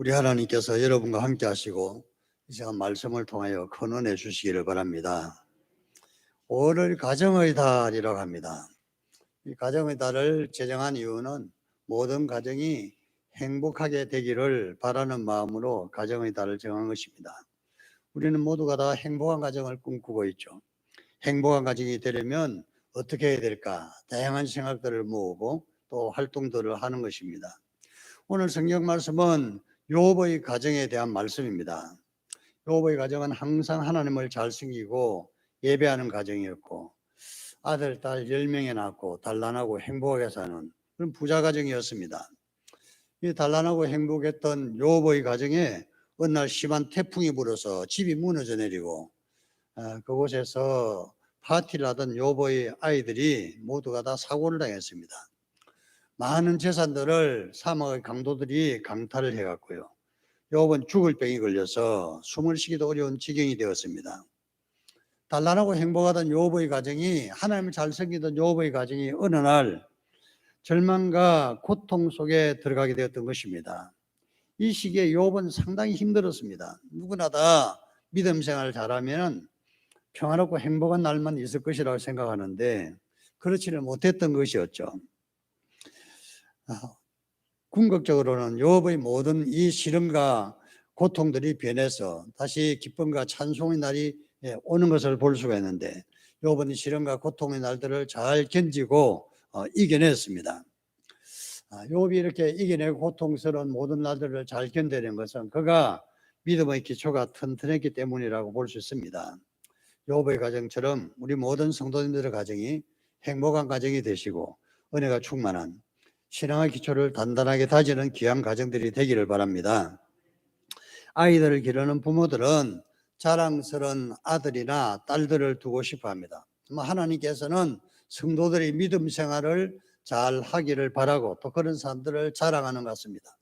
우리 하나님께서 여러분과 함께 하시고 이 시간 말씀을 통하여 큰 은혜 주시기를 바랍니다. 5월 가정의 달이라고 합니다. 이 가정의 달을 제정한 이유는 모든 가정이 행복하게 되기를 바라는 마음으로 가정의 달을 정한 것입니다. 우리는 모두가 다 행복한 가정을 꿈꾸고 있죠. 행복한 가정이 되려면 어떻게 해야 될까? 다양한 생각들을 모으고 또 활동들을 하는 것입니다. 오늘 성경 말씀은 욥의 가정에 대한 말씀입니다. 욥의 가정은 항상 하나님을 잘 섬기고 예배하는 가정이었고 아들, 딸 10명이 낳고 단란하고 행복하게 사는 그런 부자 가정이었습니다. 이 단란하고 행복했던 욥의 가정에 어느 날 심한 태풍이 불어서 집이 무너져 내리고 그곳에서 파티를 하던 욥의 아이들이 모두가 다 사고를 당했습니다. 많은 재산들을 사막의 강도들이 강탈을 해갔고요. 욥은 죽을 병이 걸려서 숨을 쉬기도 어려운 지경이 되었습니다. 단란하고 행복하던 욥의 가정이, 하나님을 잘 섬기던 욥의 가정이 어느 날 절망과 고통 속에 들어가게 되었던 것입니다. 이 시기에 욥은 상당히 힘들었습니다. 누구나 다 믿음 생활을 잘하면 평화롭고 행복한 날만 있을 것이라고 생각하는데 그렇지는 못했던 것이었죠. 궁극적으로는 욥의 모든 이 시련과 고통들이 변해서 다시 기쁨과 찬송의 날이 오는 것을 볼 수가 있는데 욥은 이 시련과 고통의 날들을 잘 견디고 이겨냈습니다. 욥이 이렇게 이겨내고 고통스러운 모든 날들을 잘 견뎌낸 것은 그가 믿음의 기초가 튼튼했기 때문이라고 볼 수 있습니다. 욥의 가정처럼 우리 모든 성도님들의 가정이 행복한 가정이 되시고 은혜가 충만한 신앙의 기초를 단단하게 다지는 귀한 가정들이 되기를 바랍니다. 아이들을 기르는 부모들은 자랑스러운 아들이나 딸들을 두고 싶어 합니다. 하나님께서는 성도들이 믿음 생활을 잘 하기를 바라고 또 그런 사람들을 자랑하는 것 같습니다.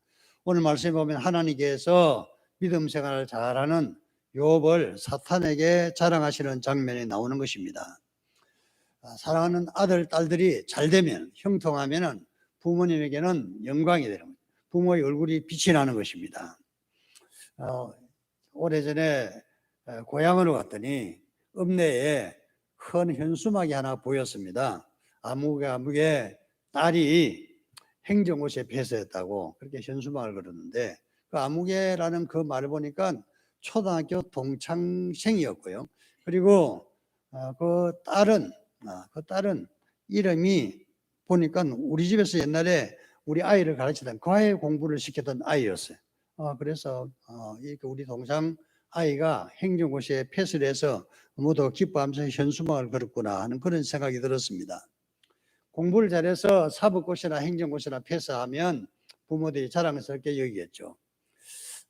오늘 말씀에 보면 하나님께서 믿음 생활을 잘하는 욥을 사탄에게 자랑하시는 장면이 나오는 것입니다. 사랑하는 아들, 딸들이 잘 되면, 형통하면 부모님에게는 영광이 되는 거예요. 부모의 얼굴이 빛이 나는 것입니다. 오래전에 고향으로 갔더니 읍내에 큰 현수막이 하나 보였습니다. 아무개 딸이 행정고시에 패스했다고 그렇게 현수막을 걸었는데 그 아무개라는 그 말을 보니까 초등학교 동창생이었고요. 그리고 그 딸은 이름이 보니까 우리 집에서 옛날에 우리 아이를 가르치던 과외 공부를 시켰던 아이였어요. 그래서 우리 동상 아이가 행정고시에 패스를 해서 모두 기뻐하면서 현수막을 걸었구나 하는 그런 생각이 들었습니다. 공부를 잘해서 사법고시나 행정고시나 패스하면 부모들이 자랑스럽게 여기겠죠.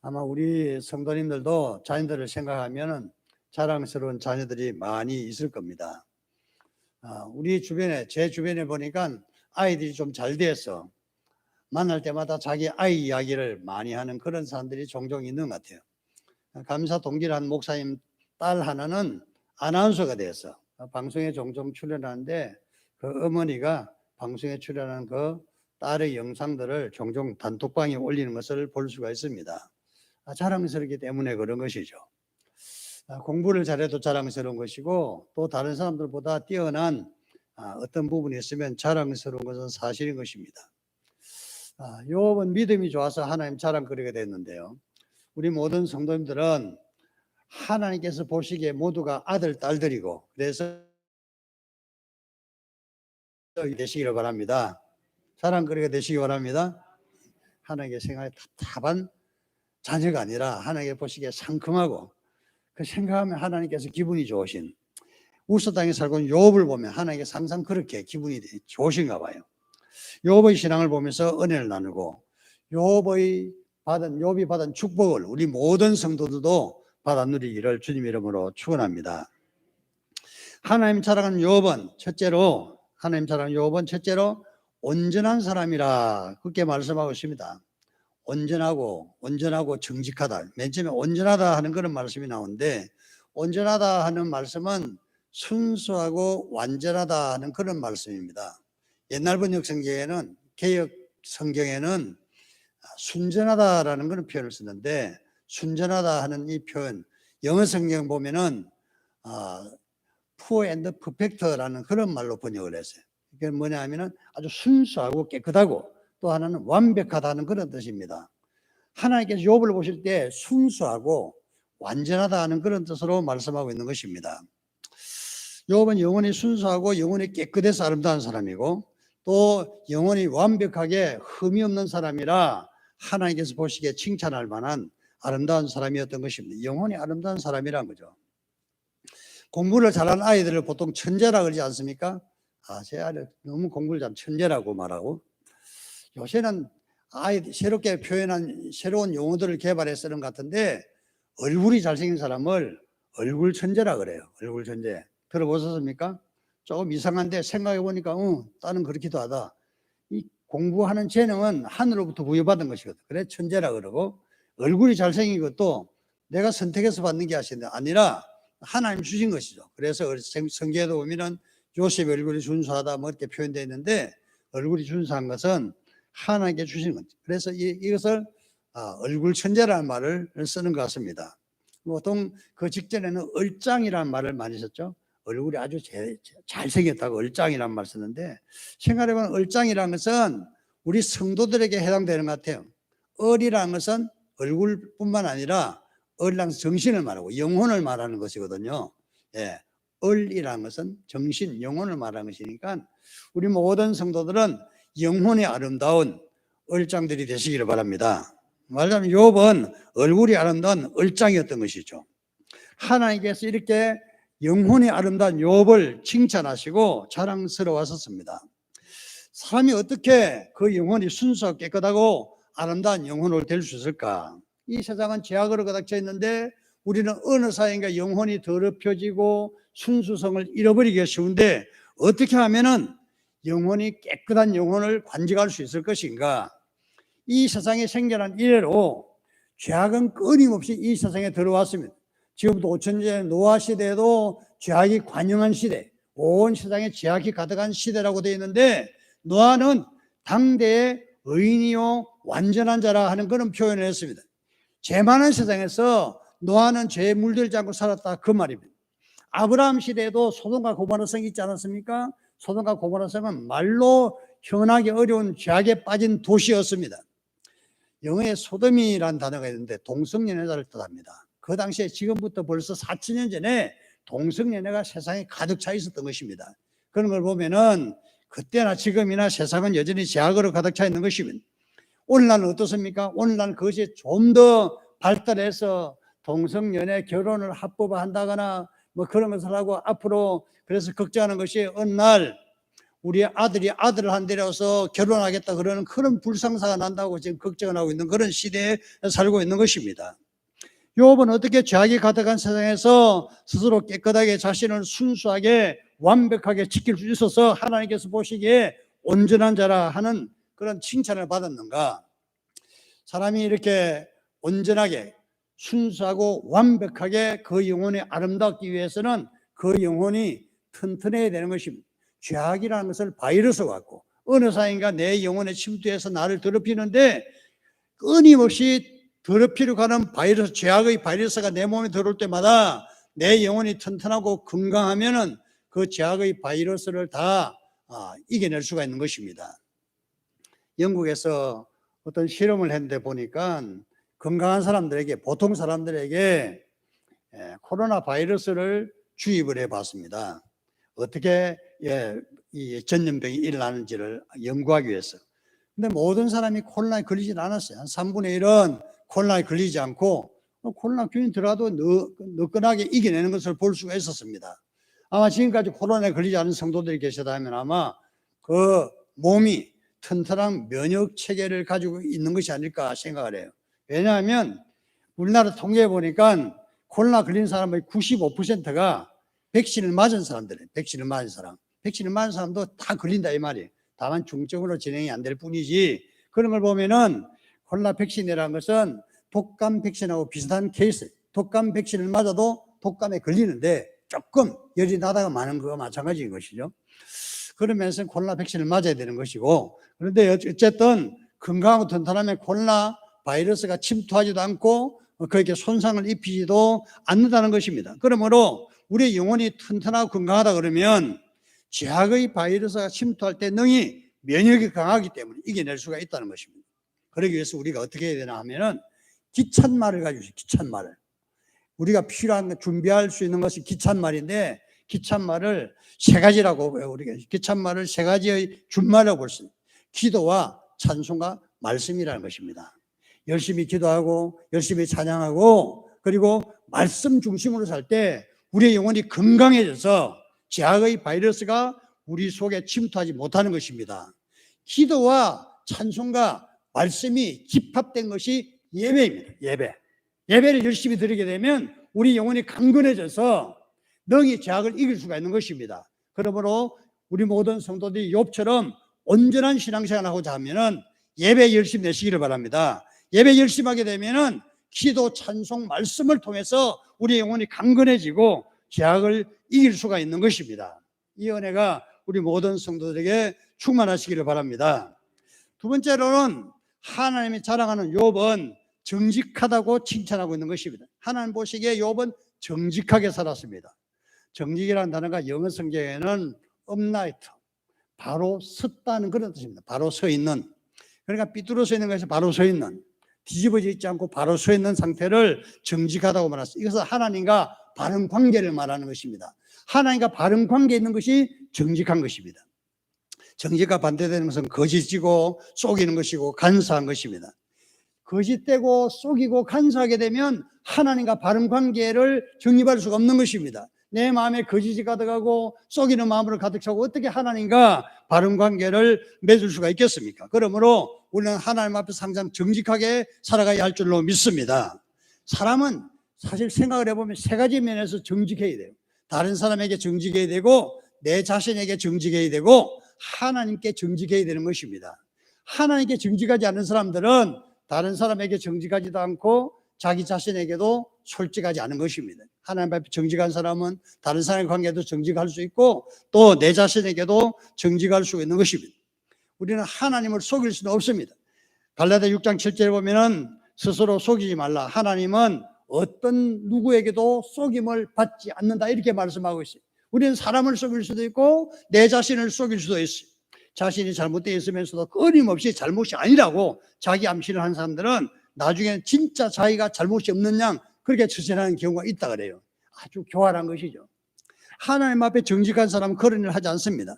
아마 우리 성도님들도 자녀들을 생각하면 자랑스러운 자녀들이 많이 있을 겁니다. 우리 주변에, 제 주변에 보니까 아이들이 좀 잘 돼서 만날 때마다 자기 아이 이야기를 많이 하는 그런 사람들이 종종 있는 것 같아요. 감사 동기란 목사님 딸 하나는 아나운서가 돼서 방송에 종종 출연하는데 그 어머니가 방송에 출연한 그 딸의 영상들을 종종 단톡방에 올리는 것을 볼 수가 있습니다. 자랑스럽기 때문에 그런 것이죠. 공부를 잘해도 자랑스러운 것이고 또 다른 사람들보다 뛰어난 어떤 부분이 있으면 자랑스러운 것은 사실인 것입니다. 욥은 믿음이 좋아서 하나님 자랑거리가 됐는데요. 우리 모든 성도님들은 하나님께서 보시기에 모두가 아들, 딸들이고 그래서 되시기를 바랍니다. 자랑거리가 되시기 바랍니다. 하나님께 생각에 답답한 자녀가 아니라 하나님께 보시기에 상큼하고 그 생각하면 하나님께서 기분이 좋으신 우스 땅에 살고 있는 욥을 보면 하나님께 항상 그렇게 기분이 좋으신가 봐요. 욥의 신앙을 보면서 은혜를 나누고 욥이 받은 축복을 우리 모든 성도들도 받아 누리기를 주님 이름으로 축원합니다. 하나님 자랑하는 욥은 첫째로 온전한 사람이라 그렇게 말씀하고 있습니다. 온전하고 정직하다. 맨 처음에 온전하다 하는 그런 말씀이 나오는데 온전하다 하는 말씀은 순수하고 완전하다 하는 그런 말씀입니다. 옛날 번역 성경에는 개혁 성경에는 순전하다라는 그런 표현을 쓰는데, 순전하다 하는 이 표현, 영어 성경 보면은 poor and perfect라는 그런 말로 번역을 했어요. 이게 뭐냐 하면은 아주 순수하고 깨끗하고 또 하나는 완벽하다는 그런 뜻입니다. 하나님께서 욥을 보실 때 순수하고 완전하다 하는 그런 뜻으로 말씀하고 있는 것입니다. 욥은 영혼이 순수하고 영혼이 깨끗해서 아름다운 사람이고 또 영혼이 완벽하게 흠이 없는 사람이라 하나님께서 보시기에 칭찬할 만한 아름다운 사람이었던 것입니다. 영혼이 아름다운 사람이란 거죠. 공부를 잘하는 아이들을 보통 천재라 그러지 않습니까? 제 아이들 너무 공부를 잘 천재라고 말하고, 요새는 아이들 새롭게 표현한 새로운 용어들을 개발해 쓰는 것 같은데, 얼굴이 잘생긴 사람을 얼굴 천재라 그래요. 얼굴 천재. 들어보셨습니까? 조금 이상한데 생각해 보니까 나는 그렇기도 하다. 이 공부하는 재능은 하늘로부터 부여받은 것이거든. 그래 천재라 그러고, 얼굴이 잘생긴 것도 내가 선택해서 받는 게 아니라 하나님 주신 것이죠. 그래서 성경에도 보면은 요셉의 얼굴이 순수하다 뭐 이렇게 표현되어 있는데, 얼굴이 순수한 것은 하나님께 주신 거죠. 그래서 이것을 얼굴 천재라는 말을 쓰는 것 같습니다. 보통 그 직전에는 얼짱이라는 말을 많이 썼죠. 얼굴이 아주 잘생겼다고 얼짱이라는 말을 쓰는데, 생각해보면 얼짱이라는 것은 우리 성도들에게 해당되는 것 같아요. 얼이라는 것은 얼굴뿐만 아니라 얼이라는 것은 정신을 말하고 영혼을 말하는 것이거든요. 예, 얼이라는 것은 정신, 영혼을 말하는 것이니까 우리 모든 성도들은 영혼이 아름다운 얼짱들이 되시기를 바랍니다. 말하자면 욥은 얼굴이 아름다운 얼짱이었던 것이죠. 하나님께서 이렇게 영혼이 아름다운 욥을 칭찬하시고 자랑스러워하셨습니다. 사람이 어떻게 그 영혼이 순수하고 깨끗하고 아름다운 영혼을 될 수 있을까? 이 세상은 죄악으로 가득 차 있는데 우리는 어느 사이인가 영혼이 더럽혀지고 순수성을 잃어버리기가 쉬운데, 어떻게 하면은 영혼이 깨끗한 영혼을 관직할 수 있을 것인가? 이 세상에 생겨난 이래로 죄악은 끊임없이 이 세상에 들어왔습니다. 지금부터 5천 년 노아 시대에도 죄악이 관영한 시대, 온 세상에 죄악이 가득한 시대라고 되어 있는데, 노아는 당대의 의인이요 완전한 자라 하는 그런 표현을 했습니다. 죄 많은 세상에서 노아는 죄에 물들지 않고 살았다, 그 말입니다. 아브라함 시대에도 소돔과 고모라 성이 있지 않았습니까? 소돔과 고모라 성은 말로 현하기 어려운 죄악에 빠진 도시였습니다. 영어에 소돔이라는 단어가 있는데 동성연애자를 뜻합니다. 그 당시에 지금부터 벌써 4,000년 전에 동성연애가 세상에 가득 차 있었던 것입니다. 그런 걸 보면은 그때나 지금이나 세상은 여전히 죄악으로 가득 차 있는 것입니다. 오늘날은 어떻습니까? 오늘날은 그것이 좀 더 발달해서 동성연애 결혼을 합법화한다거나 뭐 그런 것을 하고, 앞으로 그래서 걱정하는 것이 어느 날 우리 아들이 아들을 한 데려서 결혼하겠다 그러는 그런 불상사가 난다고 지금 걱정을 하고 있는 그런 시대에 살고 있는 것입니다. 욥은 어떻게 죄악이 가득한 세상에서 스스로 깨끗하게 자신을 순수하게 완벽하게 지킬 수 있어서 하나님께서 보시기에 온전한 자라 하는 그런 칭찬을 받았는가? 사람이 이렇게 온전하게 순수하고 완벽하게 그 영혼이 아름답기 위해서는 그 영혼이 튼튼해야 되는 것입니다. 죄악이라는 것을 바이러스 같고 어느 사이인가 내 영혼에 침투해서 나를 더럽히는데, 끊임없이 더럽히려고 하는 바이러스, 죄악의 바이러스가 내 몸에 들어올 때마다 내 영혼이 튼튼하고 건강하면은 그 죄악의 바이러스를 다 이겨낼 수가 있는 것입니다. 영국에서 어떤 실험을 했는데 보니까 건강한 사람들에게, 보통 사람들에게 코로나 바이러스를 주입을 해봤습니다. 어떻게 이 전염병이 일어나는지를 연구하기 위해서. 근데 모든 사람이 코로나에 걸리진 않았어요. 한 3분의 1은 코로나에 걸리지 않고 코로나균이 들어가도 너끈하게 이겨내는 것을 볼 수가 있었습니다. 아마 지금까지 코로나에 걸리지 않은 성도들이 계시다면 아마 그 몸이 튼튼한 면역 체계를 가지고 있는 것이 아닐까 생각을 해요. 왜냐하면 우리나라 통계해 보니까 코로나 걸린 사람의 95%가 백신을 맞은 사람들이에요. 백신을 맞은 사람도 다 걸린다 이 말이에요. 다만 중증으로 진행이 안 될 뿐이지, 그런 걸 보면은 코로나 백신이라는 것은 독감 백신하고 비슷한 케이스. 독감 백신을 맞아도 독감에 걸리는데 조금 열이 나다가 마는 거와 마찬가지인 것이죠. 그러면서 코로나 백신을 맞아야 되는 것이고, 그런데 어쨌든 건강하고 튼튼하면 코로나 바이러스가 침투하지도 않고 그렇게 손상을 입히지도 않는다는 것입니다. 그러므로 우리의 영혼이 튼튼하고 건강하다 그러면 죄악의 바이러스가 침투할 때 능히 면역이 강하기 때문에 이겨낼 수가 있다는 것입니다. 그러기 위해서 우리가 어떻게 해야 되나 하면은 기찬말을 가지고 있어요. 기찬말을. 우리가 필요한 준비할 수 있는 것이 기찬말인데 기찬말을 세 가지라고 봐요. 우리가 기찬말을 세 가지의 준말이라고 볼 수 있습니다. 기도와 찬송과 말씀이라는 것입니다. 열심히 기도하고 열심히 찬양하고 그리고 말씀 중심으로 살 때 우리의 영혼이 건강해져서 죄악의 바이러스가 우리 속에 침투하지 못하는 것입니다. 기도와 찬송과 말씀이 집합된 것이 예배입니다. 예배를 열심히 드리게 되면 우리 영혼이 강건해져서 능히 죄악을 이길 수가 있는 것입니다. 그러므로 우리 모든 성도들이 욥처럼 온전한 신앙생활을 하고자 하면은 예배 열심히 내시기를 바랍니다. 예배 열심히 하게 되면은 기도, 찬송, 말씀을 통해서 우리 영혼이 강건해지고 죄악을 이길 수가 있는 것입니다. 이 은혜가 우리 모든 성도들에게 충만하시기를 바랍니다. 두 번째로는 하나님이 자랑하는 욥은 정직하다고 칭찬하고 있는 것입니다. 하나님 보시기에 욥은 정직하게 살았습니다. 정직이라는 단어가 영어 성경에는 upright, 바로 섰다는 그런 뜻입니다. 바로 서 있는. 그러니까 삐뚤어 서 있는 것에서 바로 서 있는, 뒤집어져 있지 않고 바로 서 있는 상태를 정직하다고 말했습니다. 이것은 하나님과 바른 관계를 말하는 것입니다. 하나님과 바른 관계에 있는 것이 정직한 것입니다. 정직과 반대되는 것은 거짓이고 속이는 것이고 간사한 것입니다. 거짓되고 속이고 간사하게 되면 하나님과 바른 관계를 정립할 수가 없는 것입니다. 내 마음에 거짓이 가득하고 속이는 마음으로 가득 차고 어떻게 하나님과 바른 관계를 맺을 수가 있겠습니까? 그러므로 우리는 하나님 앞에서 항상 정직하게 살아가야 할 줄로 믿습니다. 사람은 사실 생각을 해보면 세 가지 면에서 정직해야 돼요. 다른 사람에게 정직해야 되고 내 자신에게 정직해야 되고 하나님께 정직해야 되는 것입니다. 하나님께 정직하지 않는 사람들은 다른 사람에게 정직하지도 않고 자기 자신에게도 솔직하지 않은 것입니다. 하나님 앞에 정직한 사람은 다른 사람의 관계도 정직할 수 있고 또 내 자신에게도 정직할 수 있는 것입니다. 우리는 하나님을 속일 수는 없습니다. 갈라디아 6장 7절에 보면은 스스로 속이지 말라. 하나님은 어떤 누구에게도 속임을 받지 않는다 이렇게 말씀하고 있어요. 우리는 사람을 속일 수도 있고 내 자신을 속일 수도 있어요. 자신이 잘못되어 있으면서도 끊임없이 잘못이 아니라고 자기 암시를 하는 사람들은 나중에 진짜 자기가 잘못이 없는 양 그렇게 처신하는 경우가 있다 그래요. 아주 교활한 것이죠. 하나님 앞에 정직한 사람은 그런 일을 하지 않습니다.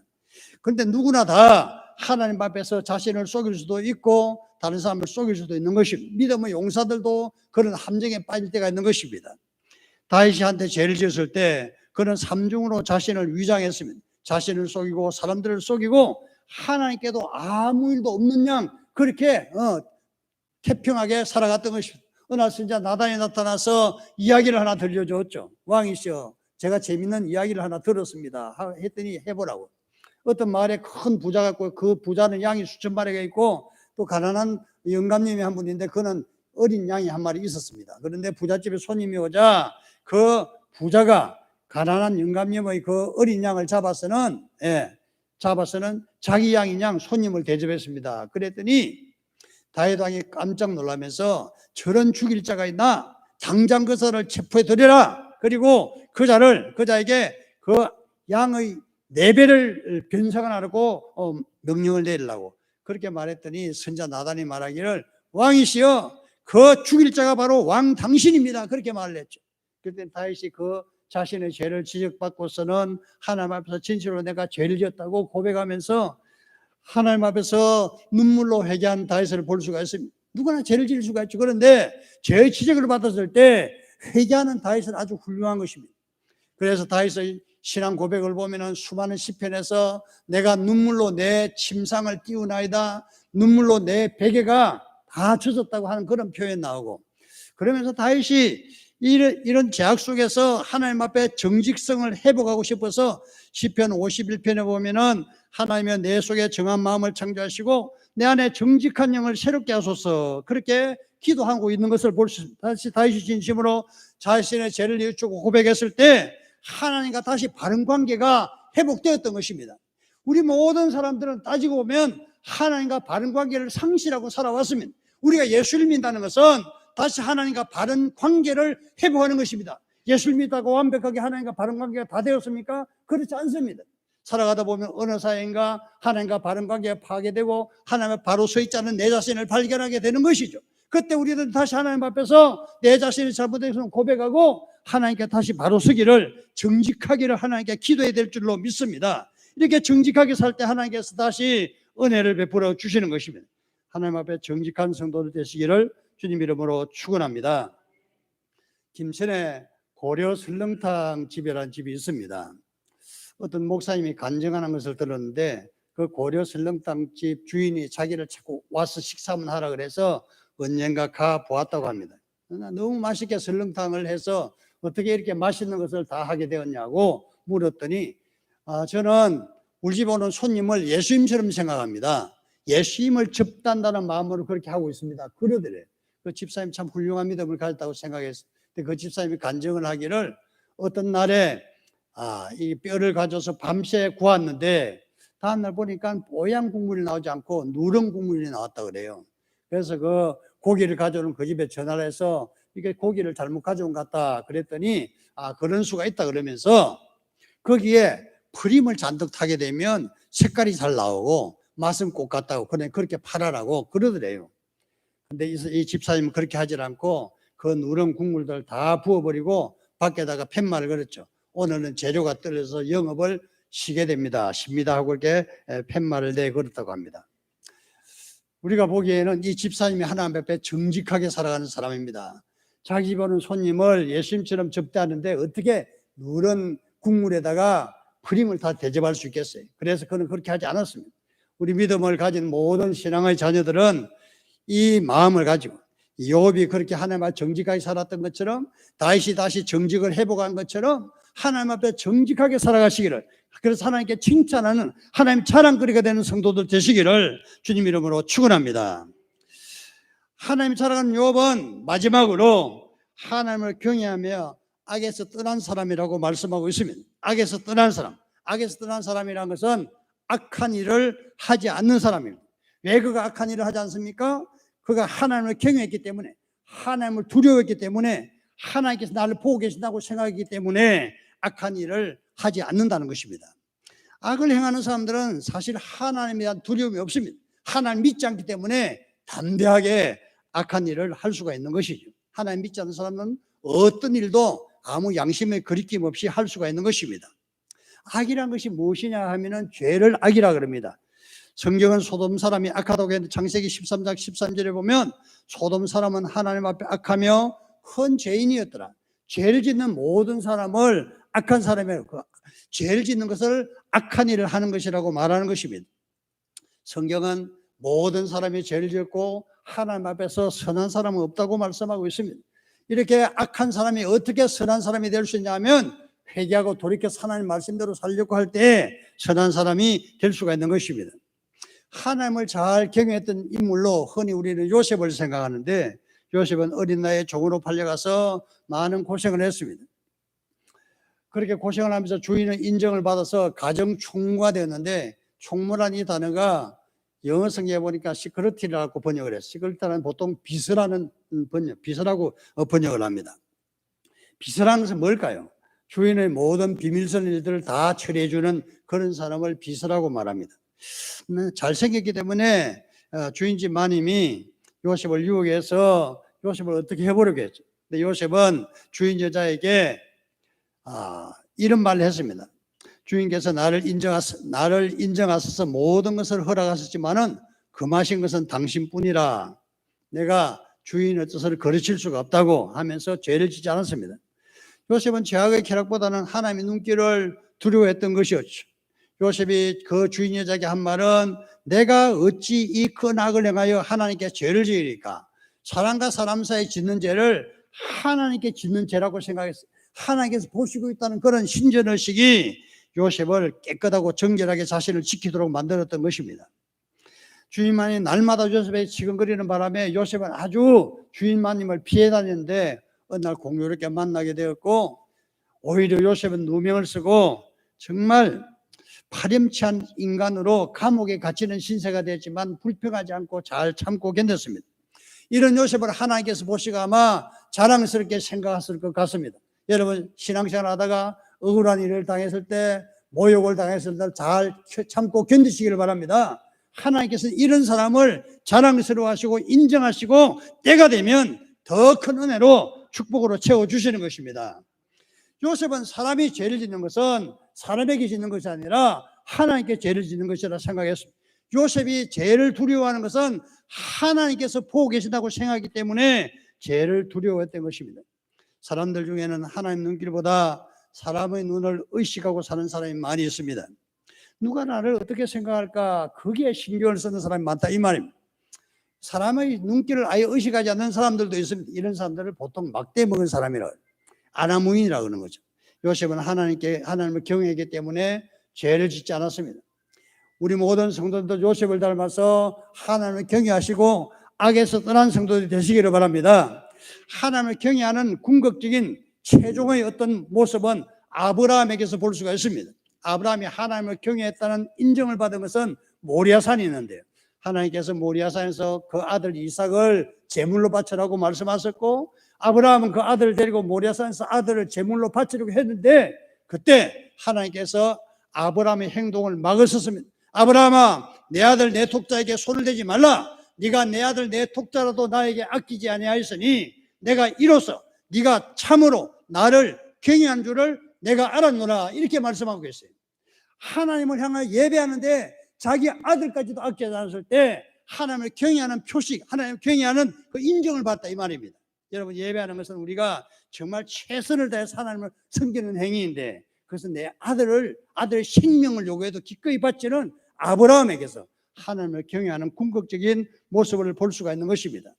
그런데 누구나 다 하나님 앞에서 자신을 속일 수도 있고 다른 사람을 속일 수도 있는 것입니다. 믿음의 용사들도 그런 함정에 빠질 때가 있는 것입니다. 다윗이한테 죄를 지었을 때 그는 삼중으로 자신을 위장했습니다. 자신을 속이고 사람들을 속이고 하나님께도 아무 일도 없는 양 그렇게 태평하게 살아갔던 것입니다. 어느 날 선지자 나단이 나타나서 이야기를 하나 들려줬죠. 왕이시여, 제가 재밌는 이야기를 하나 들었습니다 했더니 해보라고. 어떤 마을에 큰 부자가 있고 그 부자는 양이 수천 마리가 있고 또 가난한 영감님이 한 분인데 그는 어린 양이 한 마리 있었습니다. 그런데 부잣집에 손님이 오자 그 부자가 가난한 영감님의 그 어린 양을 잡아서는 자기 양인 양 손님을 대접했습니다. 그랬더니 다윗 왕이 깜짝 놀라면서 저런 죽일 자가 있나? 당장 그 사람을 체포해 드려라. 그리고 그 자에게 그 양의 4배를 변상을 하라고 명령을 내리려고 그렇게 말했더니 선지자 나단이 말하기를 왕이시여 그 죽일 자가 바로 왕 당신입니다. 그렇게 말을 했죠. 그때 다윗이 그 자신의 죄를 지적받고서는 하나님 앞에서 진실로 내가 죄를 지었다고 고백하면서 하나님 앞에서 눈물로 회개한 다윗을 볼 수가 있습니다. 누구나 죄를 지을 수가 있죠. 그런데 죄의 지적을 받았을 때 회개하는 다윗은 아주 훌륭한 것입니다. 그래서 다윗의 신앙 고백을 보면은 수많은 시편에서 내가 눈물로 내 침상을 띄우나이다, 눈물로 내 베개가 다 젖었다고 하는 그런 표현 나오고, 그러면서 다윗이 이런 죄악 속에서 하나님 앞에 정직성을 회복하고 싶어서 시편 51편에 보면은 하나님의 내 속에 정한 마음을 창조하시고 내 안에 정직한 영을 새롭게 하소서 그렇게 기도하고 있는 것을 볼 수 있습니다. 다시 다윗이 진심으로 자신의 죄를 뉘우치고 고백했을 때 하나님과 다시 바른 관계가 회복되었던 것입니다. 우리 모든 사람들은 따지고 보면 하나님과 바른 관계를 상실하고 살아왔습니다. 우리가 예수를 믿는다는 것은 다시 하나님과 바른 관계를 회복하는 것입니다. 예수를 믿다고 완벽하게 하나님과 바른 관계가 다 되었습니까? 그렇지 않습니다. 살아가다 보면 어느 사이인가 하나님과 바른 관계가 파괴되고 하나님 바로 서 있지 않은 내 자신을 발견하게 되는 것이죠. 그때 우리는 다시 하나님 앞에서 내 자신이 잘못된 것을 고백하고 하나님께 다시 바로 서기를, 정직하기를 하나님께 기도해야 될 줄로 믿습니다. 이렇게 정직하게 살 때 하나님께서 다시 은혜를 베풀어 주시는 것입니다. 하나님 앞에 정직한 성도들 되시기를 주님 이름으로 축원합니다. 김천에 고려 설렁탕 집이라는 집이 있습니다. 어떤 목사님이 간증하는 것을 들었는데 그 고려 설렁탕 집 주인이 자기를 자꾸 와서 식사 한번 하라 그래서 언젠가 가 보았다고 합니다. 너무 맛있게 설렁탕을 해서 어떻게 이렇게 맛있는 것을 다 하게 되었냐고 물었더니 저는 우리 집 오는 손님을 예수님처럼 생각합니다. 예수님을 접단다는 마음으로 그렇게 하고 있습니다. 그러더래요. 그 집사님 참 훌륭한 믿음을 가졌다고 생각했어요. 그 집사님이 간증을 하기를 어떤 날에 이 뼈를 가져서 밤새 구웠는데 다음날 보니까 뽀얀 국물이 나오지 않고 누런 국물이 나왔다 그래요. 그래서 그 고기를 가져오는 그 집에 전화를 해서 이게 고기를 잘못 가져온 것 같다 그랬더니 그런 수가 있다 그러면서 거기에 프림을 잔뜩 타게 되면 색깔이 잘 나오고 맛은 꼭 같다고 그렇게 팔아라고 그러더래요. 근데 이 집사님은 그렇게 하지 않고 그 누런 국물들 다 부어버리고 밖에다가 팻말을 걸었죠. 오늘은 재료가 떨어져서 영업을 쉬게 됩니다. 쉽니다 하고 이렇게 팻말을 내걸었다고 합니다. 우리가 보기에는 이 집사님이 하나님 앞에 정직하게 살아가는 사람입니다. 자기 집 오는 손님을 예수님처럼 접대하는데 어떻게 누런 국물에다가 프림을 다 대접할 수 있겠어요? 그래서 그는 그렇게 하지 않았습니다. 우리 믿음을 가진 모든 신앙의 자녀들은 이 마음을 가지고 욥이 그렇게 하나님 앞에 정직하게 살았던 것처럼 다윗이 다시 정직을 회복한 것처럼 하나님 앞에 정직하게 살아가시기를, 그래서 하나님께 칭찬하는 하나님 자랑거리가 되는 성도들 되시기를 주님 이름으로 축원합니다. 하나님 자랑하는 욥은 마지막으로 하나님을 경외하며 악에서 떠난 사람이라고 말씀하고 있습니다. 악에서 떠난 사람, 악에서 떠난 사람이라는 것은 악한 일을 하지 않는 사람입니다. 왜 그가 악한 일을 하지 않습니까? 그가 하나님을 경외했기 때문에, 하나님을 두려워했기 때문에, 하나님께서 나를 보고 계신다고 생각했기 때문에 악한 일을 하지 않는다는 것입니다. 악을 행하는 사람들은 사실 하나님에 대한 두려움이 없습니다. 하나님 믿지 않기 때문에 담대하게 악한 일을 할 수가 있는 것이죠. 하나님 믿지 않는 사람은 어떤 일도 아무 양심의 거리낌 없이 할 수가 있는 것입니다. 악이란 것이 무엇이냐 하면은 죄를 악이라 그럽니다. 성경은 소돔 사람이 악하다고 했는데 창세기 13장 13절에 보면 소돔 사람은 하나님 앞에 악하며 큰 죄인이었더라. 죄를 짓는 모든 사람을 악한 사람이라고, 죄를 짓는 것을 악한 일을 하는 것이라고 말하는 것입니다. 성경은 모든 사람이 죄를 짓고 하나님 앞에서 선한 사람은 없다고 말씀하고 있습니다. 이렇게 악한 사람이 어떻게 선한 사람이 될 수 있냐면 회개하고 돌이켜서 하나님 말씀대로 살려고 할 때 선한 사람이 될 수가 있는 것입니다. 하나님을 잘 경외했던 인물로 흔히 우리는 요셉을 생각하는데, 요셉은 어린 나이에 종으로 팔려가서 많은 고생을 했습니다. 그렇게 고생을 하면서 주인의 인정을 받아서 가정 총무가 되었는데, 총무란 이 단어가 영어 성경에 보니까 시크릿이라고 번역을 했어요. 시크릿은 보통 비서라는 비서라고 번역을 합니다. 비서라는 것은 뭘까요? 주인의 모든 비밀스러운 일들을 다 처리해주는 그런 사람을 비서라고 말합니다. 잘생겼기 때문에 주인집 마님이 요셉을 유혹해서 요셉을 어떻게 해보려고 했죠. 근데 요셉은 주인 여자에게 이런 말을 했습니다. 주인께서 나를 인정하셔서 모든 것을 허락하셨지만은 금하신 것은 당신뿐이라 내가 주인의 뜻을 거르칠 수가 없다고 하면서 죄를 짓지 않았습니다. 요셉은 죄악의 쾌락보다는 하나님의 눈길을 두려워했던 것이었죠. 요셉이 그 주인 여자에게 한 말은 내가 어찌 이 큰 악을 행하여 하나님께 죄를 지으리까? 사람과 사람 사이에 짓는 죄를 하나님께 짓는 죄라고 생각했어요. 하나님께서 보시고 있다는 그런 신전의식이 요셉을 깨끗하고 정결하게 자신을 지키도록 만들었던 것입니다. 주인만이 날마다 요셉에 지근거리는 바람에 요셉은 아주 주인마님을 피해 다녔는데 어느 날 공교롭게 만나게 되었고, 오히려 요셉은 누명을 쓰고 정말 파렴치한 인간으로 감옥에 갇히는 신세가 되었지만 불평하지 않고 잘 참고 견뎠습니다. 이런 요셉을 하나님께서 보시고 아마 자랑스럽게 생각하실 것 같습니다. 여러분, 신앙생활 하다가 억울한 일을 당했을 때, 모욕을 당했을 때 잘 참고 견디시기를 바랍니다. 하나님께서 이런 사람을 자랑스러워하시고 인정하시고 때가 되면 더 큰 은혜로 축복으로 채워주시는 것입니다. 요셉은 사람이 죄를 짓는 것은 사람에게 짓는 것이 아니라 하나님께 죄를 짓는 것이라 생각했습니다. 요셉이 죄를 두려워하는 것은 하나님께서 보고 계신다고 생각하기 때문에 죄를 두려워했던 것입니다. 사람들 중에는 하나님 눈길보다 사람의 눈을 의식하고 사는 사람이 많이 있습니다. 누가 나를 어떻게 생각할까, 거기에 신경을 쓰는 사람이 많다 이 말입니다. 사람의 눈길을 아예 의식하지 않는 사람들도 있습니다. 이런 사람들을 보통 막대 먹은 사람이라고, 아나무인이라고 하는 거죠. 요셉은 하나님을 경외했기 때문에 죄를 짓지 않았습니다. 우리 모든 성도들도 요셉을 닮아서 하나님을 경외하시고 악에서 떠난 성도들이 되시기를 바랍니다. 하나님을 경외하는 궁극적인 최종의 어떤 모습은 아브라함에게서 볼 수가 있습니다. 아브라함이 하나님을 경외했다는 인정을 받은 것은 모리아산이 있는데요, 하나님께서 모리아산에서 그 아들 이삭을 제물로 바치라고 말씀하셨고, 아브라함은 그 아들을 데리고 모리아산에서 아들을 제물로 바치려고 했는데, 그때 하나님께서 아브라함의 행동을 막으셨습니다. 아브라함아, 내 아들 내 독자에게 손을 대지 말라. 네가 내 아들 내 독자라도 나에게 아끼지 아니하였으니 내가 이로써 네가 참으로 나를 경외한 줄을 내가 알았노라. 이렇게 말씀하고 계세요. 하나님을 향하여 예배하는데 자기 아들까지도 아끼지 않았을 때 하나님을 경외하는 표식, 하나님을 경외하는 그 인정을 받다 이 말입니다. 여러분, 예배하는 것은 우리가 정말 최선을 다해서 하나님을 섬기는 행위인데, 그것은 내 아들의 생명을 요구해도 기꺼이 받지는 아브라함에게서 하나님을 경외하는 궁극적인 모습을 볼 수가 있는 것입니다.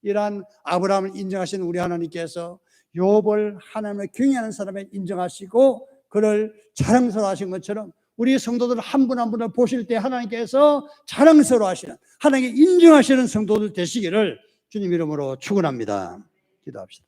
이러한 아브라함을 인정하신 우리 하나님께서 욥을 하나님을 경외하는 사람에 인정하시고 그를 자랑스러워하신 것처럼 우리 성도들 한 분 한 분을 보실 때 하나님께서 자랑스러워하시는, 하나님께 인정하시는 성도들 되시기를 주님 이름으로 축원합니다. 기도합시다.